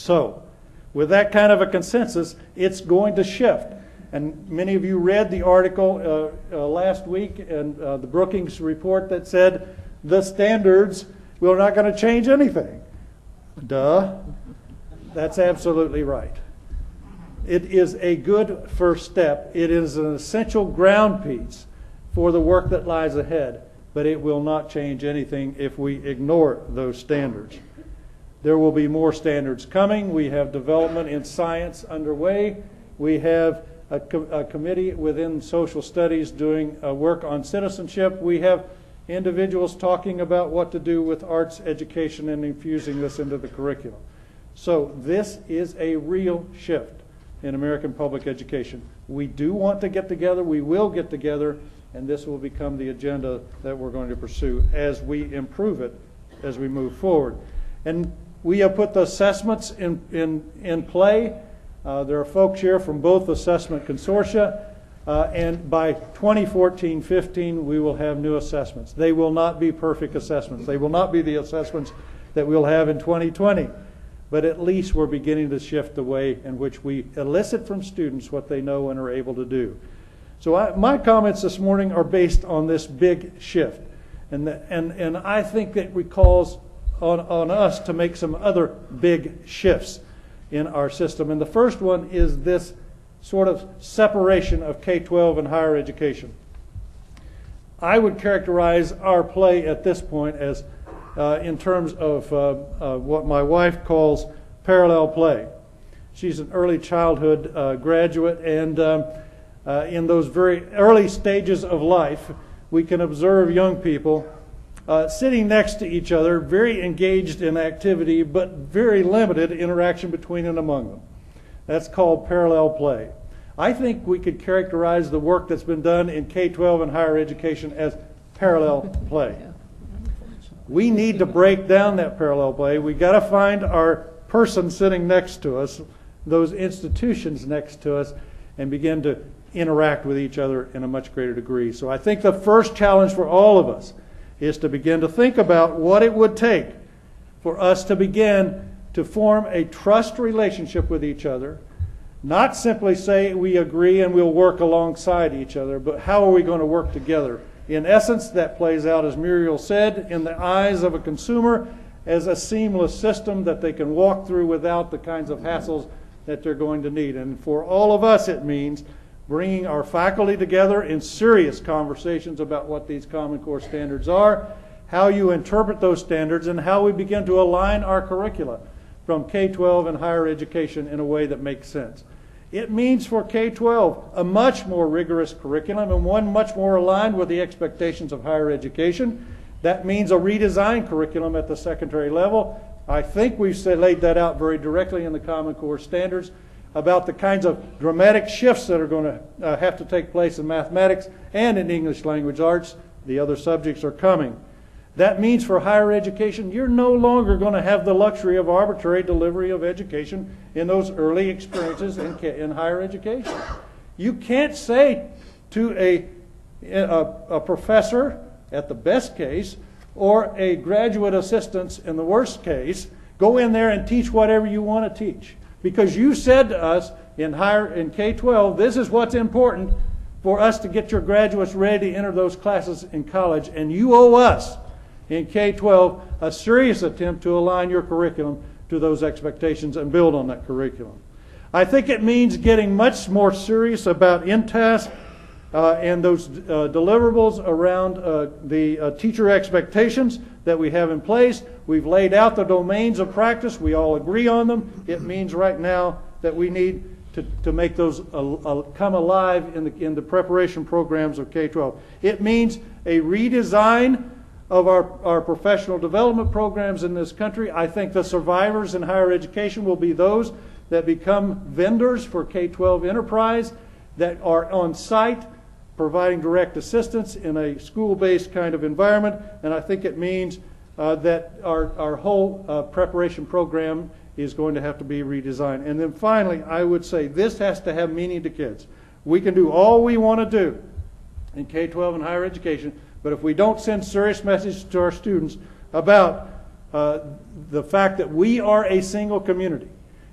So, with that kind of a consensus, it's going to shift. And many of you read the article last week and the Brookings report that said the standards, we're not going to change anything. Duh. That's absolutely right. It is a good first step. It is an essential ground piece for the work that lies ahead, but it will not change anything if we ignore those standards. There will be more standards coming. We have development in science underway. We have a committee within social studies doing work on citizenship. We have individuals talking about what to do with arts education and infusing this into the curriculum. So this is a real shift in American public education. We do want to get together. We will get together, and this will become the agenda that we're going to pursue as we improve it as we move forward. And we have put the assessments in play. There are folks here from both assessment consortia, and by 2014-15 we will have new assessments. They will not be perfect assessments. They will not be the assessments that we'll have in 2020, but at least we're beginning to shift the way in which we elicit from students what they know and are able to do. So my comments this morning are based on this big shift, and I think that it calls on us to make some other big shifts in our system. And the first one is this sort of separation of K-12 and higher education. I would characterize our play at this point as in terms of what my wife calls parallel play. She's an early childhood graduate, and in those very early stages of life, we can observe young people sitting next to each other, very engaged in activity, but very limited interaction between and among them. That's called parallel play. I think we could characterize the work that's been done in K-12 and higher education as parallel play. We need to break down that parallel play. We got to find our person sitting next to us, those institutions next to us, and begin to interact with each other in a much greater degree. So I think the first challenge for all of us is to begin to think about what it would take for us to begin to form a trust relationship with each other, not simply say we agree and we'll work alongside each other, but how are we going to work together? In essence, that plays out, as Muriel said, in the eyes of a consumer as a seamless system that they can walk through without the kinds of hassles that they're going to need. And for all of us, it means bringing our faculty together in serious conversations about what these Common Core standards are, how you interpret those standards, and how we begin to align our curricula from K-12 and higher education in a way that makes sense. It means for K-12 a much more rigorous curriculum and one much more aligned with the expectations of higher education. That means a redesigned curriculum at the secondary level. I think we've laid that out very directly in the Common Core standards about the kinds of dramatic shifts that are going to have to take place in mathematics and in English language arts. The other subjects are coming. That means for higher education, you're no longer going to have the luxury of arbitrary delivery of education in those early experiences in higher education. You can't say to a professor, at the best case, or a graduate assistant in the worst case, go in there and teach whatever you want to teach. Because you said to us in K-12, this is what's important for us to get your graduates ready to enter those classes in college, and you owe us in K-12 a serious attempt to align your curriculum to those expectations and build on that curriculum. I think it means getting much more serious about in-task and those deliverables around the teacher expectations that we have in place. We've laid out the domains of practice. We all agree on them. It means right now that we need to make those come alive in the preparation programs of K-12. It means a redesign of our professional development programs in this country. I think the survivors in higher education will be those that become vendors for K-12 enterprise that are on site providing direct assistance in a school-based kind of environment. And I think it means that our whole preparation program is going to have to be redesigned. And then finally, I would say this has to have meaning to kids. We can do all we want to do in K-12 and higher education, but if we don't send serious messages to our students about the fact that we are a single community,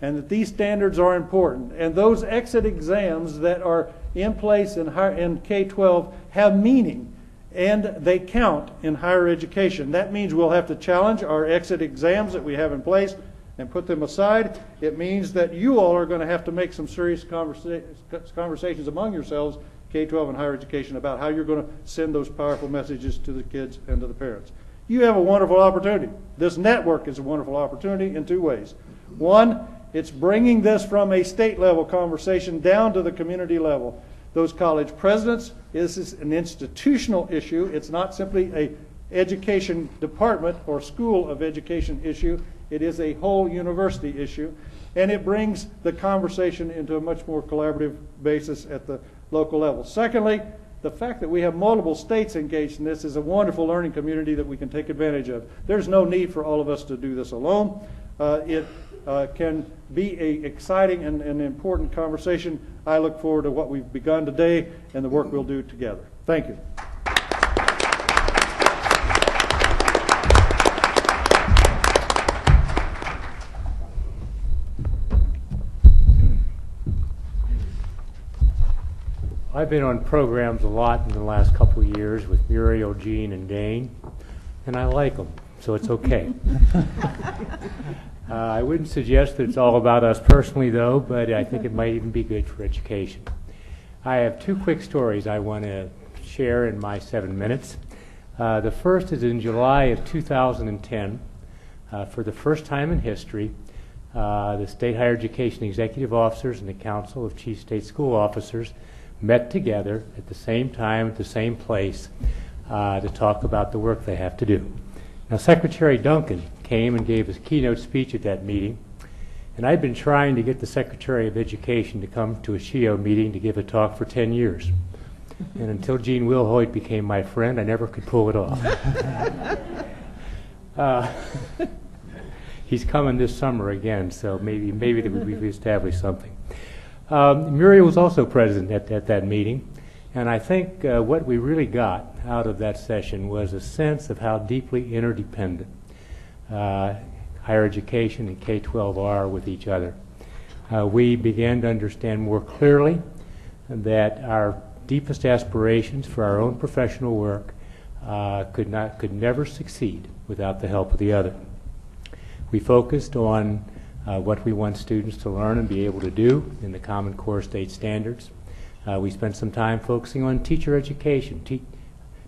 and that these standards are important. And those exit exams that are in place in K-12 have meaning, and they count in higher education. That means we'll have to challenge our exit exams that we have in place and put them aside. It means that you all are going to have to make some serious conversations among yourselves, K-12 and higher education, about how you're going to send those powerful messages to the kids and to the parents. You have a wonderful opportunity. This network is a wonderful opportunity in two ways. One, it's bringing this from a state level conversation down to the community level. Those college presidents, this is an institutional issue. It's not simply a education department or school of education issue. It is a whole university issue. And it brings the conversation into a much more collaborative basis at the local level. Secondly, the fact that we have multiple states engaged in this is a wonderful learning community that we can take advantage of. There's no need for all of us to do this alone. It can be an exciting and an important conversation. I look forward to what we've begun today and the work we'll do together. Thank you. I've been on programs a lot in the last couple of years with Muriel, Jean, and Dane, and I like them, so it's okay. I wouldn't suggest that it's all about us personally, though, but I think it might even be good for education. I have two quick stories I want to share in my 7 minutes. The first is in July of 2010. For the first time in history, the State Higher Education Executive Officers and the Council of Chief State School Officers met together at the same time, at the same place, to talk about the work they have to do. Now, Secretary Duncan came and gave his keynote speech at that meeting, and I'd been trying to get the Secretary of Education to come to a SHEEO meeting to give a talk for 10 years. And until Gene Wilhoit became my friend, I never could pull it off. He's coming this summer again, so maybe we've established something. Muriel was also present at that meeting, and I think what we really got out of that session was a sense of how deeply interdependent higher education and K-12 are with each other. We began to understand more clearly that our deepest aspirations for our own professional work could never succeed without the help of the other. We focused on what we want students to learn and be able to do in the Common Core state standards. We spent some time focusing on teacher education,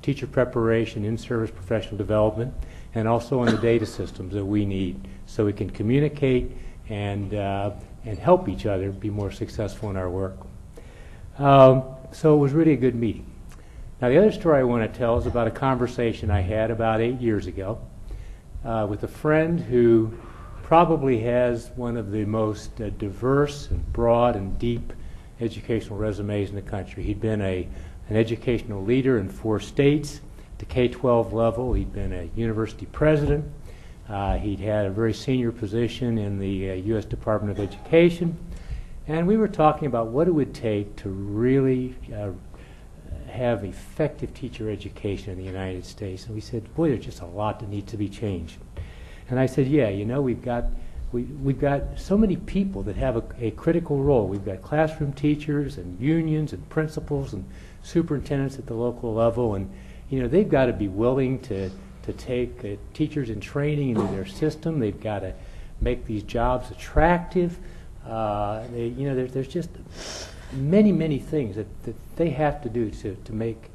teacher preparation, in-service professional development, and also on the data systems that we need so we can communicate and help each other be more successful in our work. So it was really a good meeting. Now, the other story I want to tell is about a conversation I had about 8 years ago with a friend who probably has one of the most diverse and broad and deep educational resumes in the country. He'd been an educational leader in 4 states at the K-12 level. He'd been a university president. He'd had a very senior position in the U.S. Department of Education. And we were talking about what it would take to really have effective teacher education in the United States. And we said, boy, there's just a lot that needs to be changed. And I said, yeah, you know, we've got so many people that have a critical role. We've got classroom teachers and unions and principals and superintendents at the local level, and you know, they've got to be willing to take teachers in training into their system. They've got to make these jobs attractive. There's just many things that they have to do to make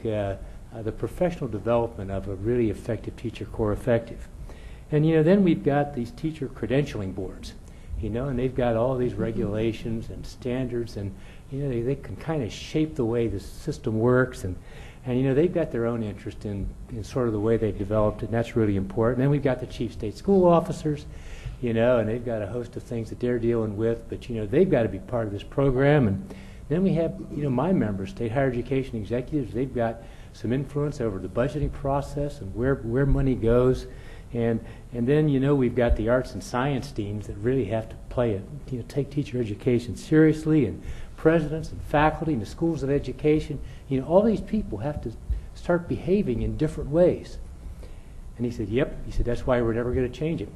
the professional development of a really effective teacher corps effective. And you know, then we've got these teacher credentialing boards, you know, and they've got all these regulations and standards, and you know, they can kind of shape the way the system works, and you know, they've got their own interest in sort of the way they've developed it, and that's really important. And then we've got the chief state school officers, you know, and they've got a host of things that they're dealing with, but you know, they've got to be part of this program. And then we have, you know, my members, state higher education executives. They've got some influence over the budgeting process and where money goes. And then, you know, we've got the arts and science teams that really have to take teacher education seriously, and presidents and faculty and the schools of education. You know, all these people have to start behaving in different ways. And he said, yep. He said, that's why we're never going to change it.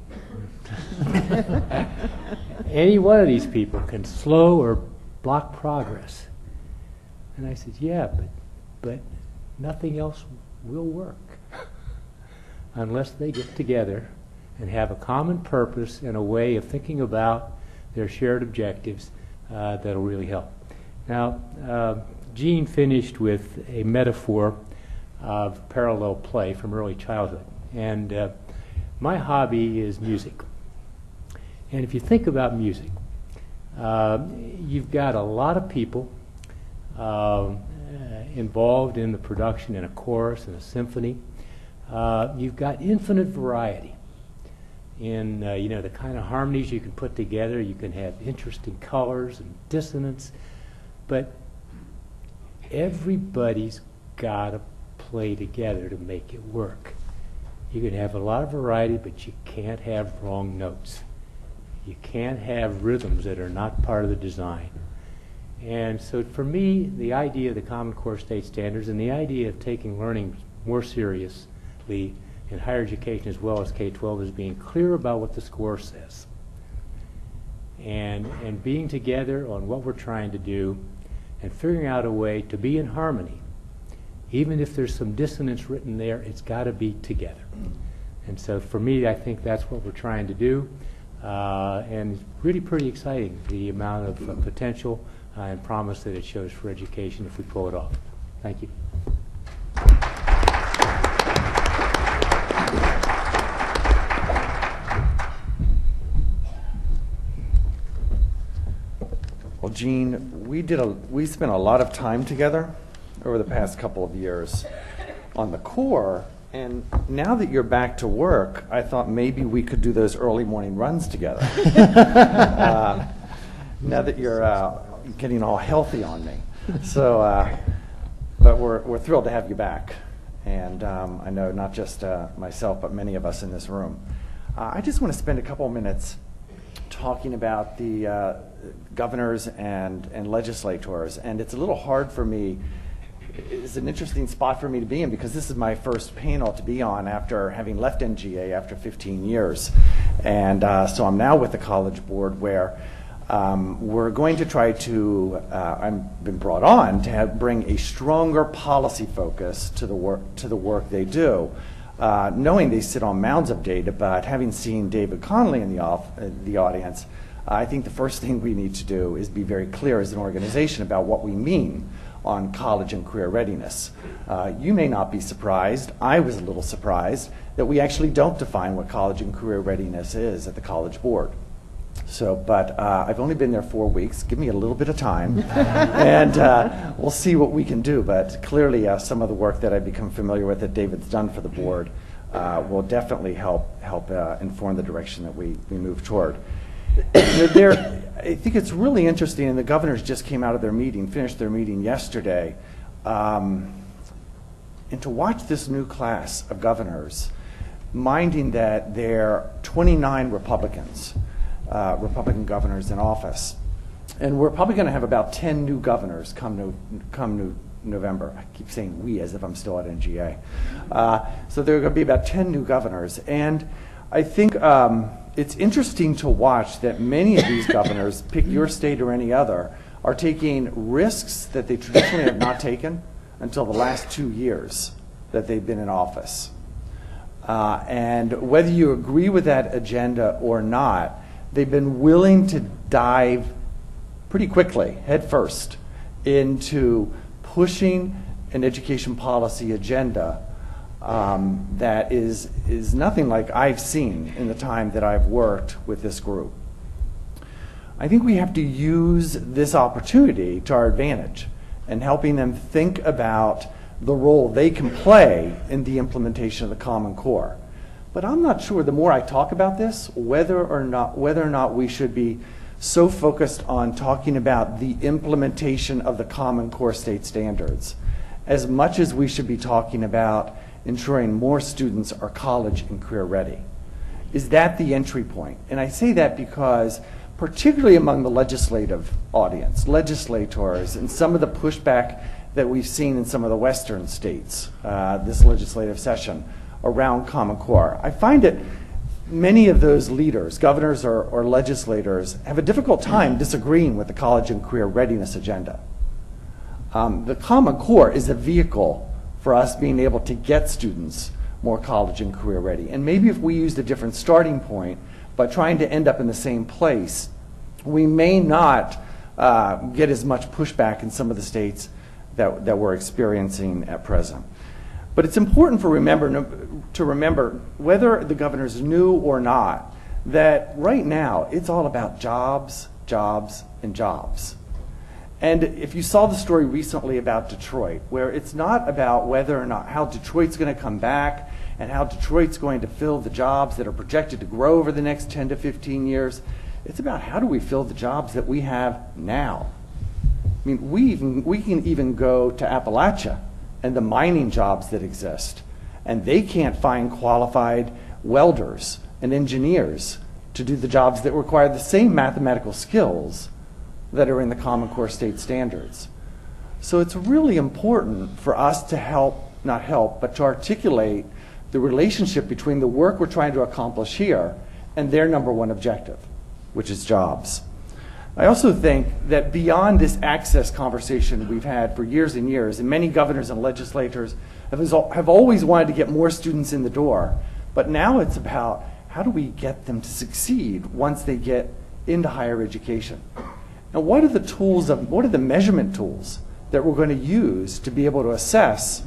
any one of these people can slow or block progress. And I said, yeah, but nothing else will work unless they get together and have a common purpose and a way of thinking about their shared objectives that'll really help. Now, Jean finished with a metaphor of parallel play from early childhood. And my hobby is music. And if you think about music, you've got a lot of people involved in the production in a chorus and a symphony. You've got infinite variety in the kind of harmonies you can put together. You can have interesting colors and dissonance, but everybody's got to play together to make it work. You can have a lot of variety, but you can't have wrong notes. You can't have rhythms that are not part of the design. And so for me, the idea of the Common Core State Standards and the idea of taking learning more seriously in higher education as well as K-12 is being clear about what the score says. And being together on what we're trying to do and figuring out a way to be in harmony. Even if there's some dissonance written there, it's got to be together. And so for me, I think that's what we're trying to do. And it's really pretty exciting, the amount of potential and promise that it shows for education if we pull it off. Thank you. Well, Jean, we spent a lot of time together over the past couple of years on the core, and now that you're back to work, I thought maybe we could do those early morning runs together. Now that you're getting all healthy on me. So, but we're thrilled to have you back, and I know not just myself, but many of us in this room. I just want to spend a couple of minutes talking about the governors and legislators, and it's a little hard for me. It's an interesting spot for me to be in because this is my first panel to be on after having left NGA after 15 years. And so I'm now with the College Board where we're going to try to, I've been brought on to bring a stronger policy focus to the work they do. Knowing they sit on mounds of data, but having seen David Connolly in the audience, I think the first thing we need to do is be very clear as an organization about what we mean on college and career readiness. You may not be surprised, I was a little surprised, that we actually don't define what college and career readiness is at the College Board. So, but I've only been there 4 weeks. Give me a little bit of time, and we'll see what we can do. But clearly, some of the work that I've become familiar with that David's done for the board will definitely help inform the direction that we move toward. I think it's really interesting, and the governors just came out of their meeting, finished their meeting yesterday, and to watch this new class of governors, minding that there are 29 Republicans. Republican governors in office. And we're probably going to have about 10 new governors come November. I keep saying we as if I'm still at NGA. So there are going to be about 10 new governors. And I think it's interesting to watch that many of these governors, pick your state or any other, are taking risks that they traditionally have not taken until the last 2 years that they've been in office. And whether you agree with that agenda or not, they've been willing to dive pretty quickly, head first, into pushing an education policy agenda that is nothing like I've seen in the time that I've worked with this group. I think we have to use this opportunity to our advantage and helping them think about the role they can play in the implementation of the Common Core. But I'm not sure, the more I talk about this, whether or not we should be so focused on talking about the implementation of the Common Core State Standards, as much as we should be talking about ensuring more students are college and career ready. Is that the entry point? And I say that because, particularly among the legislative audience, legislators, and some of the pushback that we've seen in some of the Western states this legislative session, around Common Core. I find it many of those leaders, governors or legislators, have a difficult time disagreeing with the college and career readiness agenda. The Common Core is a vehicle for us being able to get students more college and career ready. And maybe if we used a different starting point, but trying to end up in the same place, we may not get as much pushback in some of the states that we're experiencing at present. But it's important to remember, whether the governors knew or not, that right now it's all about jobs, jobs, and jobs. And if you saw the story recently about Detroit, where it's not about whether or not how Detroit's going to come back and how Detroit's going to fill the jobs that are projected to grow over the next 10 to 15 years, it's about how do we fill the jobs that we have now. I mean, we can even go to Appalachia and the mining jobs that exist, and they can't find qualified welders and engineers to do the jobs that require the same mathematical skills that are in the Common Core state standards. So it's really important for us to but to articulate the relationship between the work we're trying to accomplish here and their number one objective, which is jobs. I also think that beyond this access conversation we've had for years and years, and many governors and legislators have always wanted to get more students in the door, but now it's about how do we get them to succeed once they get into higher education. And what are the measurement tools that we're going to use to be able to assess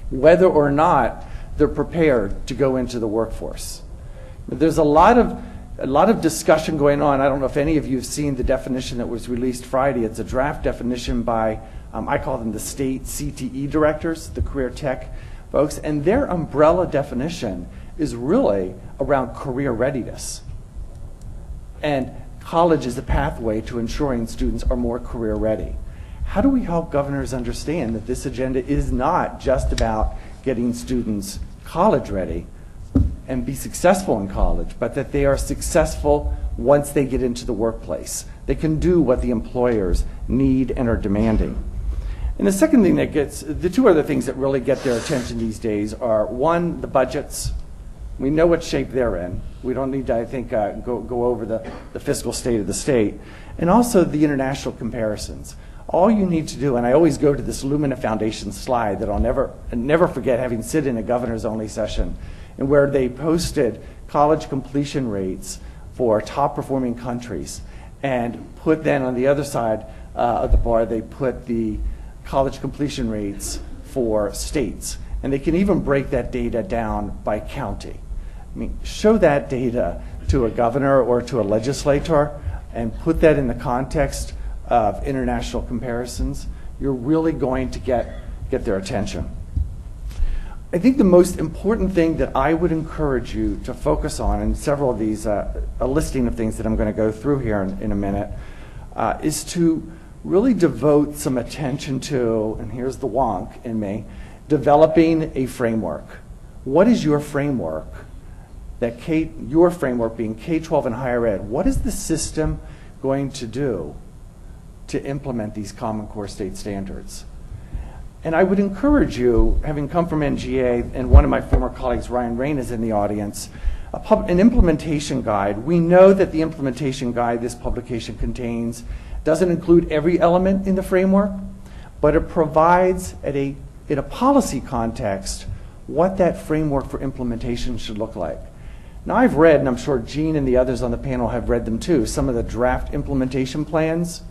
whether or not they're prepared to go into the workforce? There's a lot of discussion going on. I don't know if any of you have seen the definition that was released Friday. It's a draft definition by, I call them the state CTE directors, the career tech folks, and their umbrella definition is really around career readiness. And college is the pathway to ensuring students are more career ready. How do we help governors understand that this agenda is not just about getting students college ready and be successful in college, but that they are successful once they get into the workplace? They can do what the employers need and are demanding. And the second thing the two other things that really get their attention these days are, one, the budgets. We know what shape they're in. We don't need to, I think, go over the fiscal state of the state. And also the international comparisons. All you need to do, and I always go to this Lumina Foundation slide that I'll never forget, having sit in a governor's only session, and where they posted college completion rates for top performing countries, and put then on the other side of the bar, they put the college completion rates for states. And they can even break that data down by county. I mean, show that data to a governor or to a legislator and put that in the context of international comparisons. You're really going to get their attention. I think the most important thing that I would encourage you to focus on, and several of these, a listing of things that I'm going to go through here in a minute, is to really devote some attention to, and here's the wonk in me, developing a framework. What is your framework? Your framework being K-12 and higher ed, what is the system going to do to implement these Common Core state standards? And I would encourage you, having come from NGA, and one of my former colleagues, Ryan Rain, is in the audience, an implementation guide. We know that the implementation guide this publication contains doesn't include every element in the framework, but it provides in a policy context what that framework for implementation should look like. Now I've read, and I'm sure Gene and the others on the panel have read them too, some of the draft implementation plans.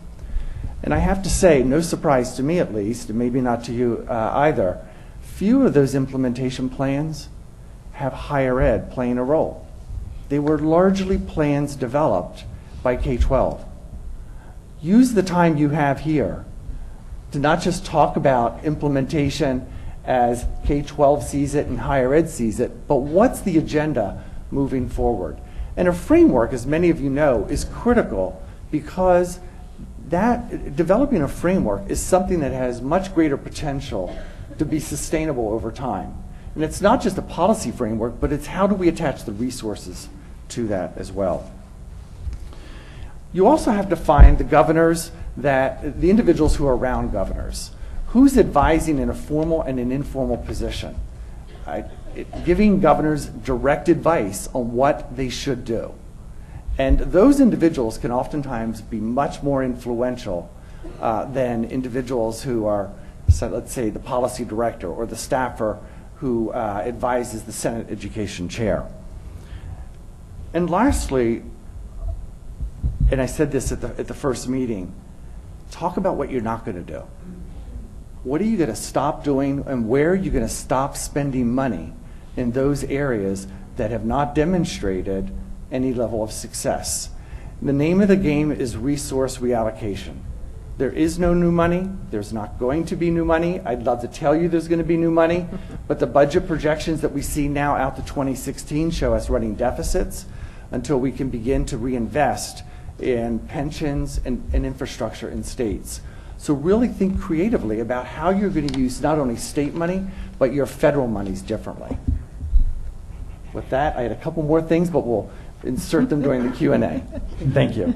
And I have to say, no surprise to me at least, and maybe not to you either, few of those implementation plans have higher ed playing a role. They were largely plans developed by K-12. Use the time you have here to not just talk about implementation as K-12 sees it and higher ed sees it, but what's the agenda moving forward? And a framework, as many of you know, is critical because developing a framework is something that has much greater potential to be sustainable over time. And it's not just a policy framework, but it's how do we attach the resources to that as well. You also have to find the individuals who are around governors. Who's advising in a formal and an informal position? giving governors direct advice on what they should do. And those individuals can oftentimes be much more influential than individuals who are, so let's say, the policy director or the staffer who advises the Senate Education Chair. And lastly, and I said this at the first meeting, talk about what you're not going to do. What are you going to stop doing, and where are you going to stop spending money in those areas that have not demonstrated any level of success? The name of the game is resource reallocation. There is no new money. There's not going to be new money. I'd love to tell you there's going to be new money, but the budget projections that we see now out to 2016 show us running deficits until we can begin to reinvest in pensions and infrastructure in states. So really think creatively about how you're going to use not only state money, but your federal monies differently. With that, I had a couple more things, but we'll insert them during the Q&A. Thank you.